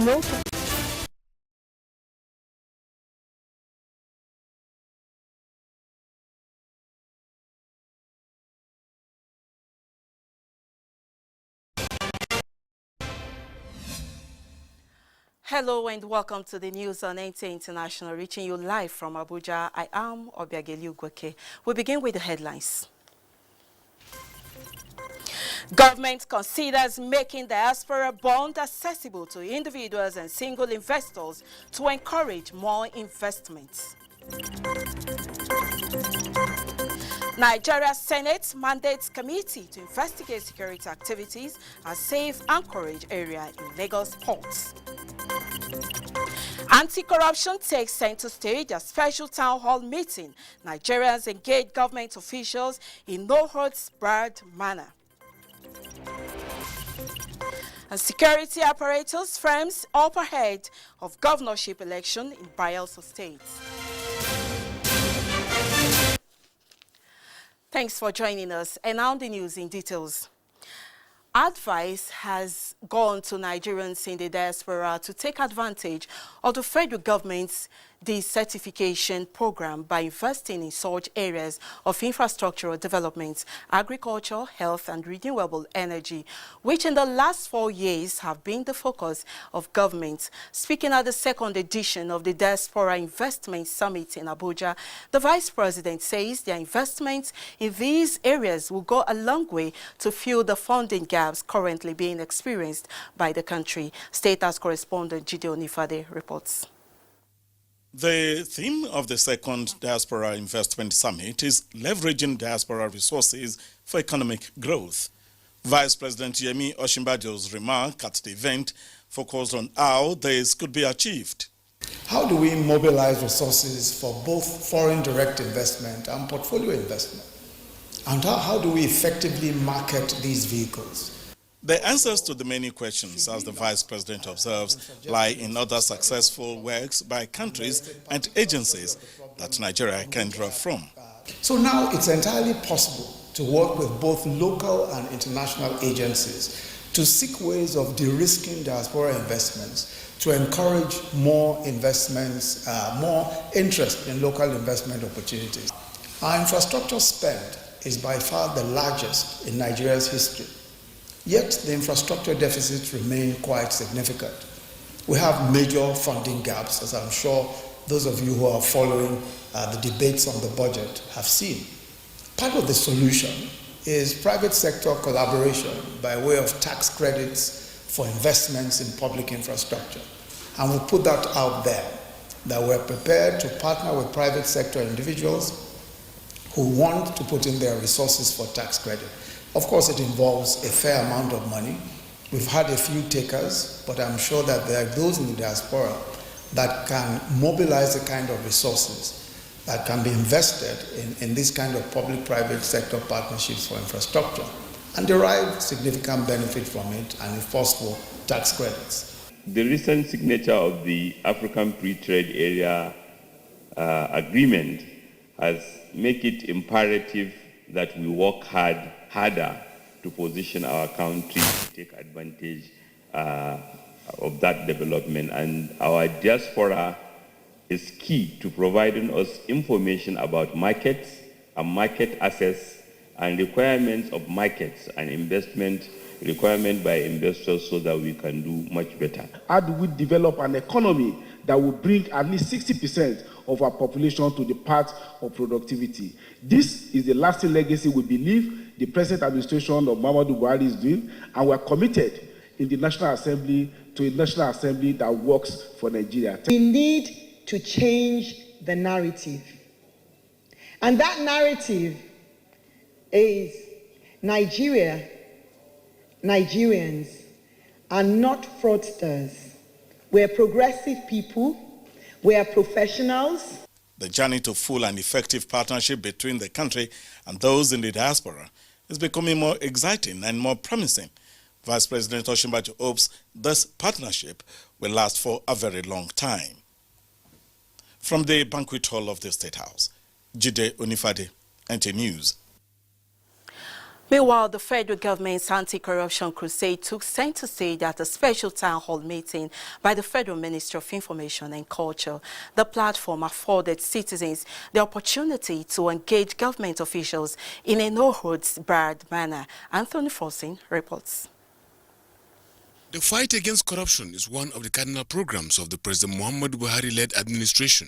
No. Hello and welcome to the news on NTA International, reaching you live from Abuja. I am Obiageli Ugweke. We begin with the headlines. Government considers making diaspora bond accessible to individuals and single investors to encourage more investments. Nigeria Senate mandates committee to investigate security activities at safe anchorage area in Lagos ports. Anti-corruption takes center stage at special town hall meeting. Nigerians engage government officials in no-holds-barred manner. And security apparatus frames up ahead of governorship election in Bayelsa State. Thanks for joining us. And now the news in details. Advice has gone to Nigerians in the diaspora to take advantage of the federal government's desertification program by investing in such areas of infrastructural development, agriculture, health and renewable energy, which in the last 4 years have been the focus of government. Speaking at the second edition of the Diaspora Investment Summit in Abuja, the Vice President says their investments in these areas will go a long way to fill the funding gaps currently being experienced by the country. State House correspondent Jide Onifade reports. The theme of the second Diaspora Investment Summit is leveraging diaspora resources for economic growth. Vice President Yemi Osinbajo's remark at the event focused on how this could be achieved. How do we mobilize resources for both foreign direct investment and portfolio investment? And how do we effectively market these vehicles? The answers to the many questions, as the Vice President observes, lie in other successful works by countries and agencies that Nigeria can draw from. So now it's entirely possible to work with both local and international agencies to seek ways of de-risking diaspora investments, to encourage more investments, more interest in local investment opportunities. Our infrastructure spend is by far the largest in Nigeria's history. Yet the infrastructure deficits remain quite significant. We have major funding gaps, as I'm sure those of you who are following the debates on the budget have seen. Part of the solution is private sector collaboration by way of tax credits for investments in public infrastructure. And we'll put that out there, that we're prepared to partner with private sector individuals who want to put in their resources for tax credit. Of course, it involves a fair amount of money. We've had a few takers, but I'm sure that there are those in the diaspora that can mobilize the kind of resources that can be invested in this kind of public-private sector partnerships for infrastructure and derive significant benefit from it, and if possible, tax credits. The recent signature of the African Free Trade Area agreement has made it imperative that we work harder to position our country to take advantage of that development. And our diaspora is key to providing us information about markets and market access and requirements of markets and investment requirement by investors so that we can do much better. How do we develop an economy that will bring at least 60% of our population to the path of productivity? This is the lasting legacy we believe the present administration of Muhammadu Buhari is doing, and we are committed in the National Assembly to a National Assembly that works for Nigeria. We need to change the narrative. And that narrative is Nigerians are not fraudsters. We're progressive people. We are professionals. The journey to full and effective partnership between the country and those in the diaspora is becoming more exciting and more promising. Vice President Osinbajo hopes this partnership will last for a very long time. From the banquet hall of the State House, Jide Onifade, NTA News. Meanwhile, the federal government's anti-corruption crusade took center stage at a special town hall meeting by the Federal Ministry of Information and Culture. The platform afforded citizens the opportunity to engage government officials in a no-holds-barred manner. Anthony Forsin reports. The fight against corruption is one of the cardinal programs of the President Muhammadu Buhari-led administration.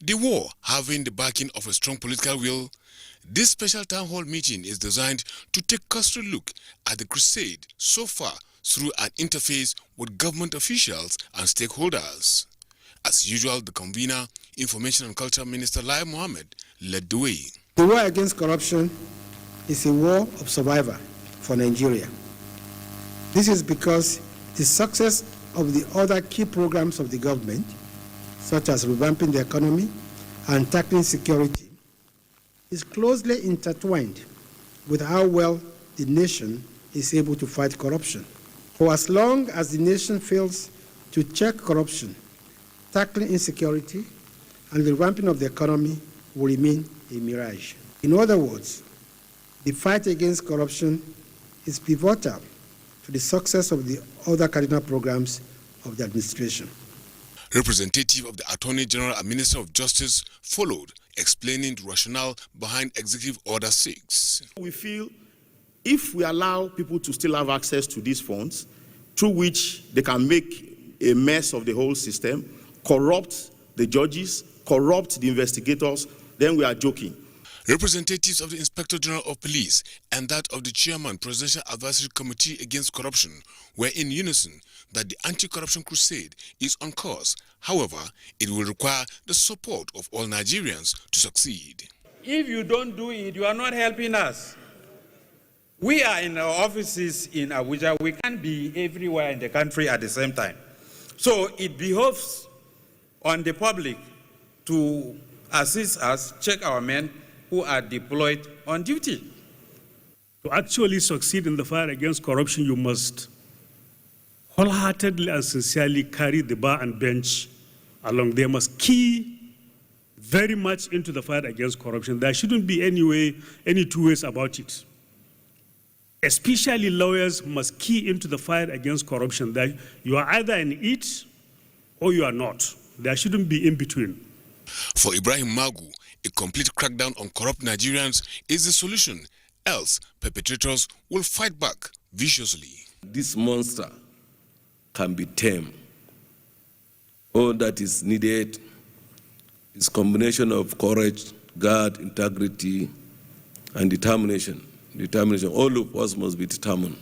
The war having the backing of a strong political will, this special town hall meeting is designed to take a cursory look at the crusade so far through an interface with government officials and stakeholders. As usual, the convener, Information and Culture Minister Lai Mohammed, led the way. The war against corruption is a war of survival for Nigeria. This is because the success of the other key programs of the government, such as revamping the economy and tackling security, is closely intertwined with how well the nation is able to fight corruption. For as long as the nation fails to check corruption, tackling insecurity, and the revamping of the economy will remain a mirage. In other words, the fight against corruption is pivotal to the success of the other cardinal programs of the administration. Representative of the Attorney General and Minister of Justice followed, explaining the rationale behind Executive Order 6. We feel if we allow people to still have access to these funds, through which they can make a mess of the whole system, corrupt the judges, corrupt the investigators, then we are joking. Representatives of the Inspector General of Police and that of the Chairman, Presidential Advisory Committee Against Corruption were in unison that the anti-corruption crusade is on course. However, it will require the support of all Nigerians to succeed. If you don't do it, you are not helping us. We are in our offices in Abuja. We can't be everywhere in the country at the same time. So it behoves on the public to assist us, check our men who are deployed on duty. To actually succeed in the fight against corruption, you must wholeheartedly and sincerely carry the bar and bench along. They must key very much into the fight against corruption. There shouldn't be any two ways about it. Especially lawyers must key into the fight against corruption. That you are either in it or you are not. There shouldn't be in between. For Ibrahim Magu, a complete crackdown on corrupt Nigerians is the solution, else perpetrators will fight back viciously. This monster can be tamed. All that is needed is combination of courage, guard, integrity, and determination. All of us must be determined.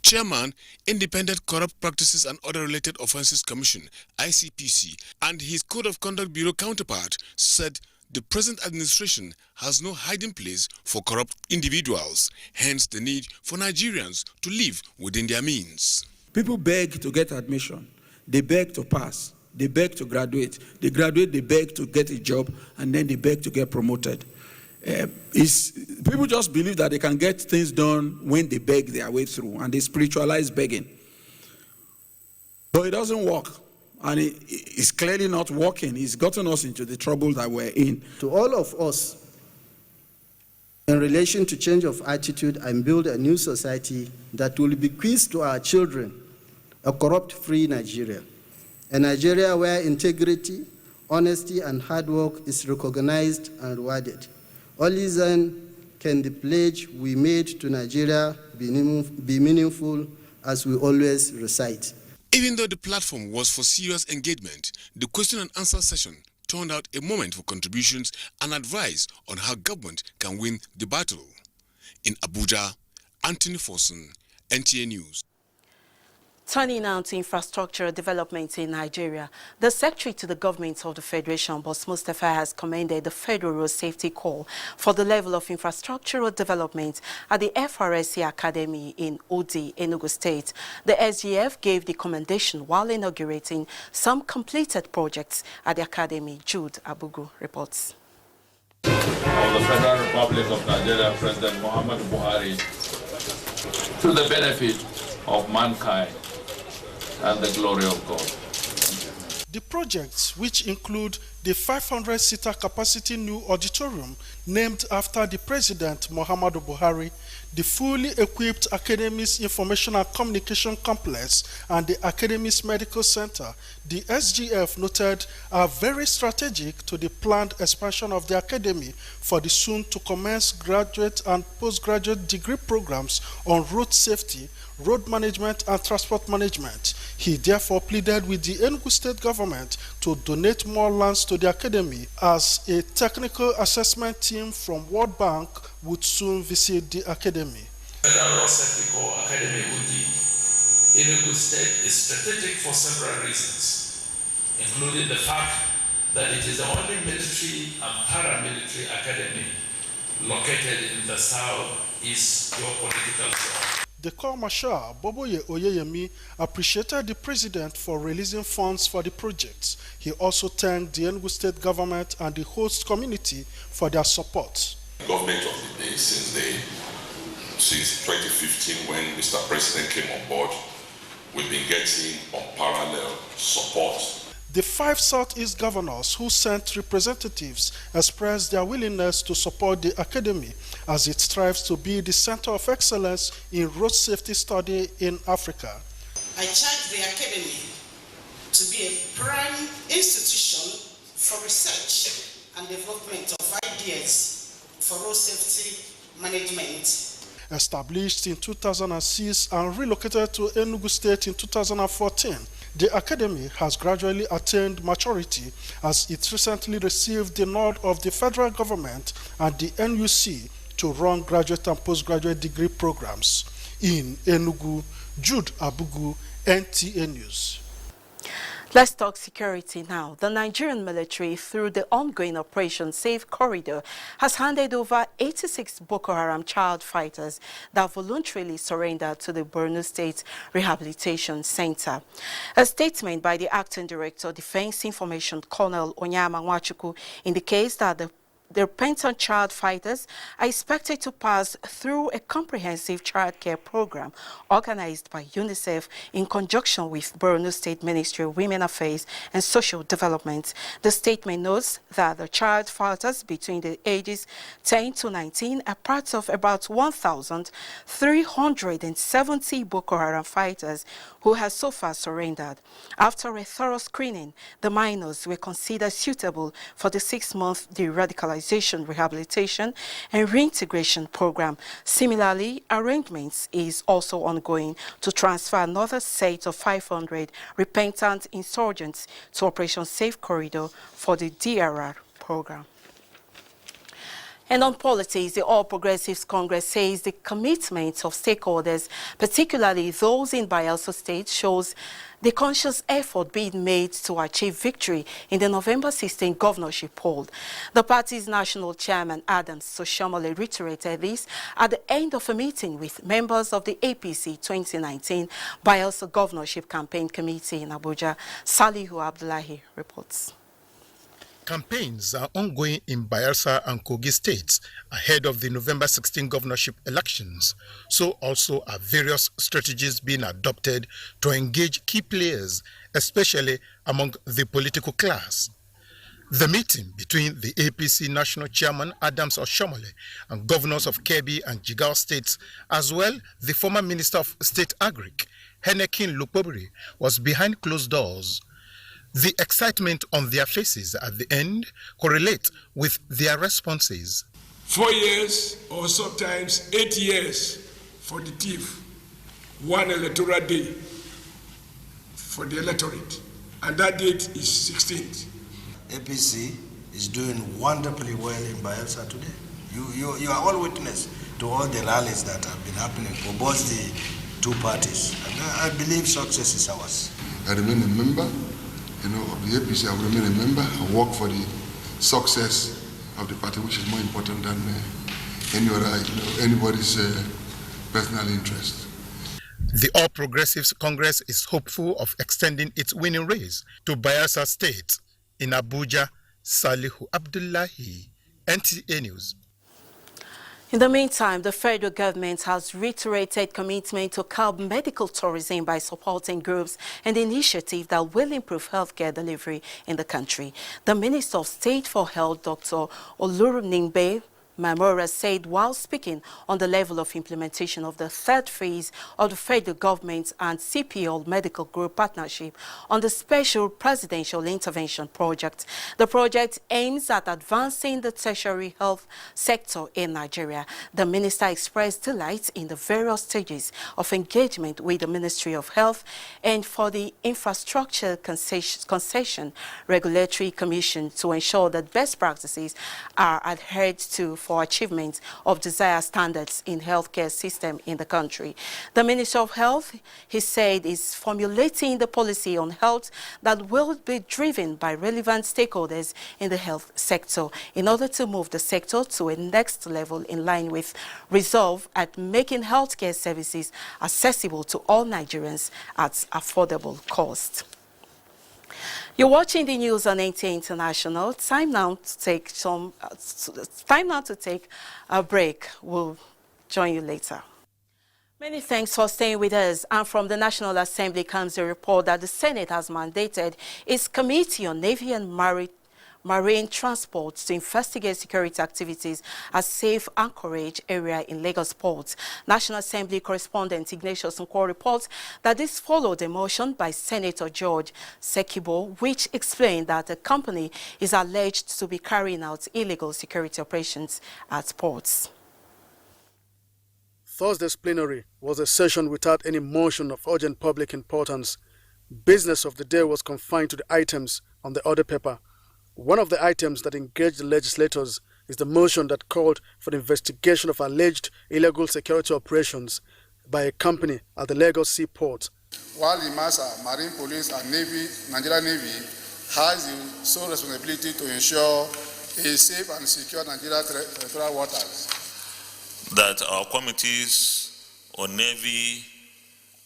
Chairman, Independent Corrupt Practices and Other Related Offences Commission, ICPC, and his Code of Conduct Bureau counterpart said the present administration has no hiding place for corrupt individuals, hence the need for Nigerians to live within their means. People beg to get admission, they beg to pass, they beg to graduate, they beg to get a job, and then they beg to get promoted. People just believe that they can get things done when they beg their way through, and they spiritualize begging. But it doesn't work, and it's clearly not working. It's gotten us into the trouble that we're in. To all of us, in relation to change of attitude and build a new society that will bequeath to our children a corrupt-free Nigeria, a Nigeria where integrity, honesty, and hard work is recognized and rewarded. Only then can the pledge we made to Nigeria be meaningful, as we always recite. Even though the platform was for serious engagement, the question and answer session turned out a moment for contributions and advice on how government can win the battle. In Abuja, Anthony Forsin, NTA News. Turning now to infrastructure development in Nigeria, the Secretary to the Government of the Federation, Boss Mustapha, has commended the Federal Road Safety Corps for the level of infrastructural development at the FRSC Academy in Udi, Enugu State. The SGF gave the commendation while inaugurating some completed projects at the Academy. Jude Abugu reports. Of the Federal Republic of Nigeria, President Muhammadu Buhari, to the benefit of mankind and the glory of God. The projects, which include the 500-seater capacity new auditorium named after the President Muhammadu Buhari, the fully equipped Academy's Information and Communication Complex and the Academy's Medical Center, the SGF noted are very strategic to the planned expansion of the Academy for the soon-to-commence graduate and postgraduate degree programs on road safety, road management, and transport management. He therefore pleaded with the Enugu State government to donate more lands to the Academy, as a technical assessment team from World Bank would soon visit the Academy. Federal Road Safety Corps Academy in Enugu State is strategic for several reasons, including the fact that it is the only military and paramilitary academy located in the southeast geopolitical zone. The Corps Marshal, Boboye Oyeyemi, appreciated the President for releasing funds for the project. He also thanked the Enugu State government and the host community for their support. The government of the day, since 2015 when Mr. President came on board, we've been getting unparalleled support. The 5 Southeast governors who sent representatives expressed their willingness to support the Academy as it strives to be the center of excellence in road safety study in Africa. I charge the Academy to be a prime institution for research and development of ideas for road safety management. Established in 2006 and relocated to Enugu State in 2014, the Academy has gradually attained maturity as it recently received the nod of the federal government and the NUC to run graduate and postgraduate degree programs. In Enugu, Jude Abugu, NTA News. Let's talk security now. The Nigerian military, through the ongoing Operation Safe Corridor, has handed over 86 Boko Haram child fighters that voluntarily surrendered to the Borno State Rehabilitation Center. A statement by the Acting Director, Defense Information, Colonel Onyama Nwachukwu, indicates that the repentant child fighters are expected to pass through a comprehensive child care program organized by UNICEF in conjunction with Borno State Ministry of Women Affairs and Social Development. The statement notes that the child fighters between the ages 10 to 19 are part of about 1,370 Boko Haram fighters who have so far surrendered. After a thorough screening, the minors were considered suitable for the 6-month de-radicalization, rehabilitation, and reintegration program. Similarly, arrangements is also ongoing to transfer another set of 500 repentant insurgents to Operation Safe Corridor for the DRR program. And on politics, the All Progressives Congress says the commitment of stakeholders, particularly those in Bayelsa State, shows the conscious effort being made to achieve victory in the November 16 governorship poll. The party's national chairman, Adams Soshomole, reiterated this at the end of a meeting with members of the APC 2019 Bayelsa Governorship Campaign Committee in Abuja. Salihu Abdullahi reports. Campaigns are ongoing in Bayelsa and Kogi states ahead of the November 16 governorship elections. So also are various strategies being adopted to engage key players, especially among the political class. The meeting between the APC national chairman Adams Oshomole and governors of Kebbi and Jigawa states, as well the former minister of state agric, Henekin Lukobiri, was behind closed doors. The excitement on their faces at the end correlate with their responses. 4 years or sometimes 8 years for the thief, 1 electoral day for the electorate, and that date is 16th. APC is doing wonderfully well in Bayelsa today. You are all witness to all the rallies that have been happening for both the two parties, and I believe success is ours. I remain a member. Of the APC, I will remain a member and work for the success of the party, which is more important than anybody's personal interest. The All Progressives Congress is hopeful of extending its winning race to Bayelsa State. In Abuja, Salihu Abdullahi, NTA News. In the meantime, the federal government has reiterated commitment to curb medical tourism by supporting groups and initiatives that will improve healthcare delivery in the country. The Minister of State for Health, Dr. Olurunimbe Mamora said while speaking on the level of implementation of the third phase of the federal government and CPL Medical Group partnership on the Special Presidential Intervention Project. The project aims at advancing the tertiary health sector in Nigeria. The minister expressed delight in the various stages of engagement with the Ministry of Health and for the Infrastructure Concession Regulatory Commission to ensure that best practices are adhered to for achievement of desired standards in healthcare system in the country. The Minister of Health, he said, is formulating the policy on health that will be driven by relevant stakeholders in the health sector in order to move the sector to a next level in line with resolve at making healthcare services accessible to all Nigerians at affordable cost. You're watching the news on NTA International. Time now to take a break. We'll join you later. Many thanks for staying with us. And from the National Assembly comes a report that the Senate has mandated its Committee on Navy and Marine Transport to investigate security activities at safe anchorage area in Lagos Port. National Assembly correspondent Ignatius Nkwo reports that this followed a motion by Senator George Sekibo, which explained that the company is alleged to be carrying out illegal security operations at ports. Thursday's plenary was a session without any motion of urgent public importance. Business of the day was confined to the items on the order paper. One of the items that engaged the legislators is the motion that called for the investigation of alleged illegal security operations by a company at the Lagos seaport. While the MASA, Marine Police and Navy, Nigerian Navy has the sole responsibility to ensure a safe and secure Nigerian territorial waters. That our committees on Navy,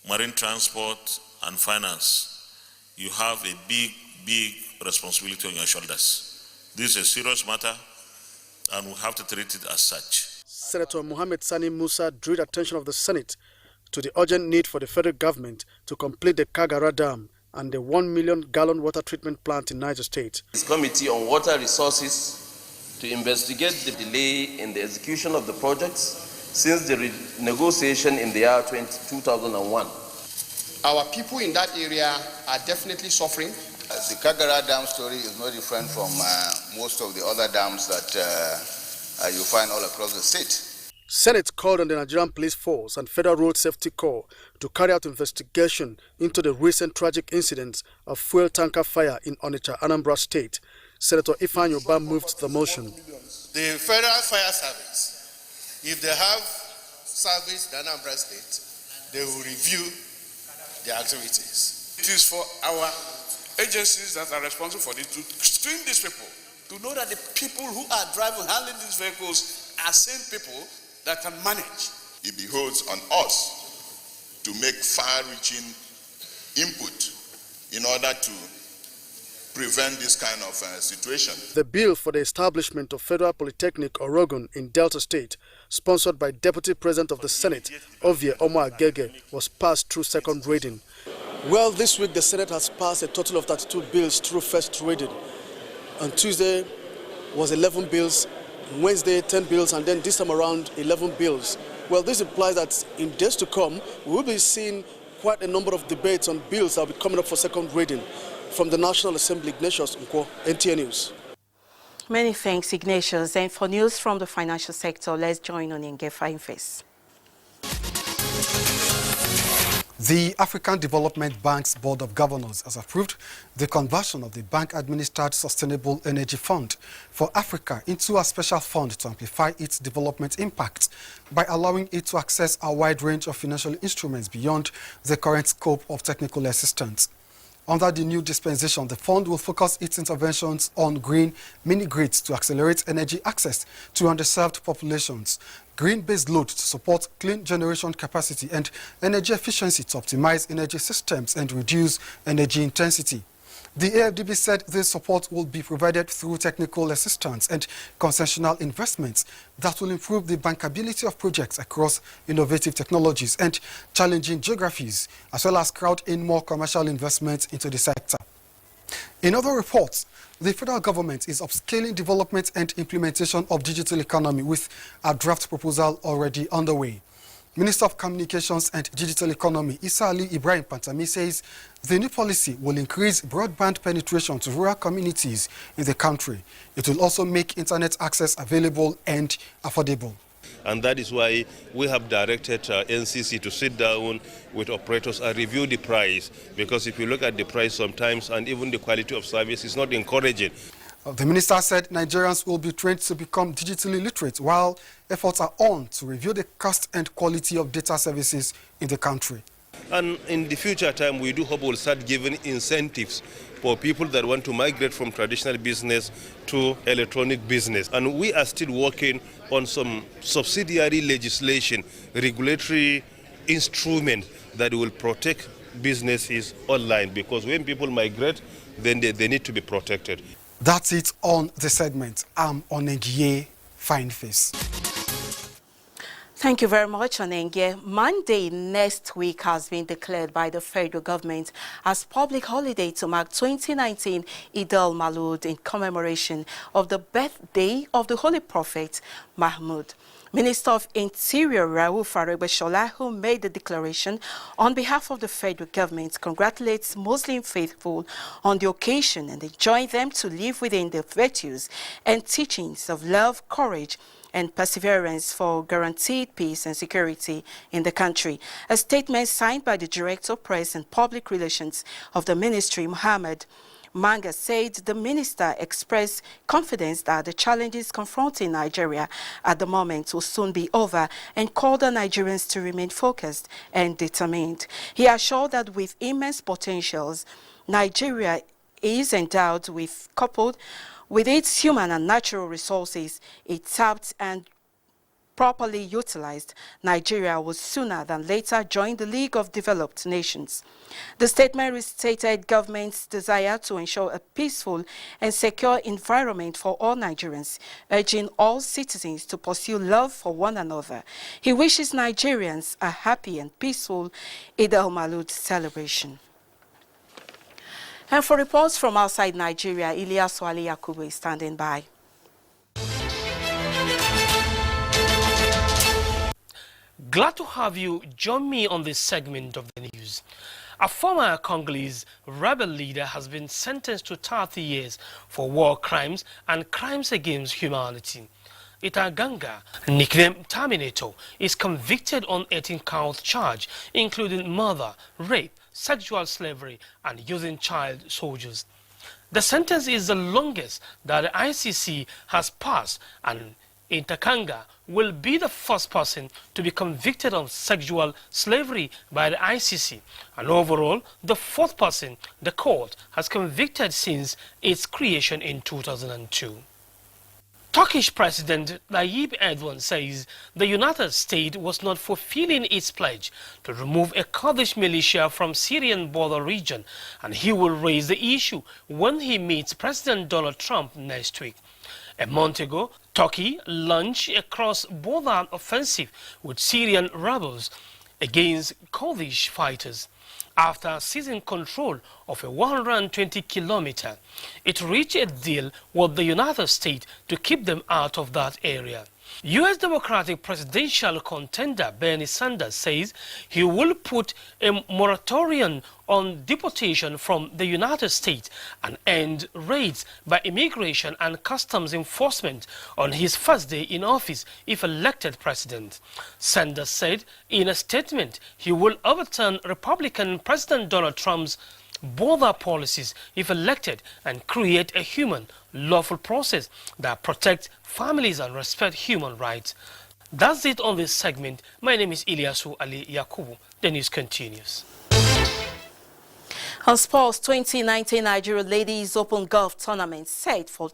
Marine Transport and Finance, you have a big responsibility on your shoulders. This is a serious matter and we have to treat it as such. Senator Mohammed Sani Musa drew the attention of the Senate to the urgent need for the federal government to complete the Kagara Dam and the 1 million gallon water treatment plant in Niger State. This Committee on Water Resources to investigate the delay in the execution of the projects since the negotiation in the year 2001. Our people in that area are definitely suffering. The Kagara Dam story is no different from most of the other dams that you find all across the state. Senate called on the Nigerian Police Force and Federal Road Safety Corps to carry out investigation into the recent tragic incidents of fuel tanker fire in Onitsha, Anambra State. Senator Ifeanyi Uba moved the motion. The Federal Fire Service, if they have service in Anambra State, they will review their activities. It is for our agencies that are responsible for this to screen these people, to know that the people who are driving, handling these vehicles are same people that can manage. It behoves on us to make far-reaching input in order to prevent this kind of situation. The bill for the establishment of Federal Polytechnic Orogun in Delta State, sponsored by Deputy President of the Senate, Ovie Omo Agege, was passed through second reading. Well, this week the Senate has passed a total of 32 bills through first reading. On Tuesday was 11 bills, Wednesday 10 bills, and then this time around 11 bills. Well, this implies that in days to come, we will be seeing quite a number of debates on bills that will be coming up for second reading. From the National Assembly, Ignatius Nkwo, NTA News. Many thanks, Ignatius. And for news from the financial sector, let's join on Ngefa Infest. The African Development Bank's Board of Governors has approved the conversion of the bank-administered Sustainable Energy Fund for Africa into a special fund to amplify its development impact by allowing it to access a wide range of financial instruments beyond the current scope of technical assistance. Under the new dispensation, the fund will focus its interventions on green mini-grids to accelerate energy access to underserved populations, green base load to support clean generation capacity, and energy efficiency to optimize energy systems and reduce energy intensity. The AFDB said this support will be provided through technical assistance and concessional investments that will improve the bankability of projects across innovative technologies and challenging geographies, as well as crowd in more commercial investments into the sector. In other reports, the federal government is upscaling development and implementation of digital economy with a draft proposal already underway. Minister of Communications and Digital Economy Isa Ali Ibrahim Pantami says the new policy will increase broadband penetration to rural communities in the country. It will also make internet access available and affordable. And that is why we have directed NCC to sit down with operators and review the price, because if you look at the price sometimes and even the quality of service is not encouraging. The minister said Nigerians will be trained to become digitally literate, while efforts are on to review the cost and quality of data services in the country. And in the future time, we do hope we'll start giving incentives for people that want to migrate from traditional business to electronic business. And we are still working on some subsidiary legislation, regulatory instruments that will protect businesses online, because when people migrate, then they need to be protected. That's it on the segment. I'm Onengie Fineface. Thank you very much, Onengie. Monday next week has been declared by the federal government as public holiday to mark 2019 Eid al-Maulud in commemoration of the birthday of the Holy Prophet Muhammad. Minister of Interior Rauf Aregbesola, who made the declaration on behalf of the federal government, congratulates Muslim faithful on the occasion and enjoins them to live within the virtues and teachings of love, courage, and perseverance for guaranteed peace and security in the country. A statement signed by the Director of Press and Public Relations of the Ministry, Muhammad Manga, said the minister expressed confidence that the challenges confronting Nigeria at the moment will soon be over and called on Nigerians to remain focused and determined. He assured that with immense potentials, Nigeria is endowed with, coupled with its human and natural resources, it tapped and properly utilized, Nigeria will sooner than later join the League of Developed Nations. The statement restated government's desire to ensure a peaceful and secure environment for all Nigerians, urging all citizens to pursue love for one another. He wishes Nigerians a happy and peaceful Eid al-Maulud celebration. And for reports from outside Nigeria, Ilyasu Ali Yakubu is standing by. Glad to have you join me on this segment of the news. A former Congolese rebel leader has been sentenced to 30 years for war crimes and crimes against humanity. Itaganga, nicknamed Terminator, is convicted on 18-count charge, including murder, rape, sexual slavery, and using child soldiers. The sentence is the longest that the ICC has passed, and Itaganga will be the first person to be convicted of sexual slavery by the ICC, and overall the fourth person the court has convicted since its creation in 2002. Turkish President Tayyip Erdogan says the United States was not fulfilling its pledge to remove a Kurdish militia from Syrian border region, and he will raise the issue when he meets President Donald Trump next week. A month ago, Turkey launched a cross-border offensive with Syrian rebels against Kurdish fighters. After seizing control of a 120-kilometer, it reached a deal with the United States to keep them out of that area. U.S. Democratic presidential contender Bernie Sanders says he will put a moratorium on deportation from the United States and end raids by immigration and customs enforcement on his first day in office if elected president. Sanders said in a statement he will overturn Republican President Donald Trump's border policies if elected and create a human, lawful process that protects families and respects human rights. That's it on this segment. My name is Ilyasu Ali Yakubu. The news continues. On sports, 2019 Nigeria Ladies Open Golf Tournament set for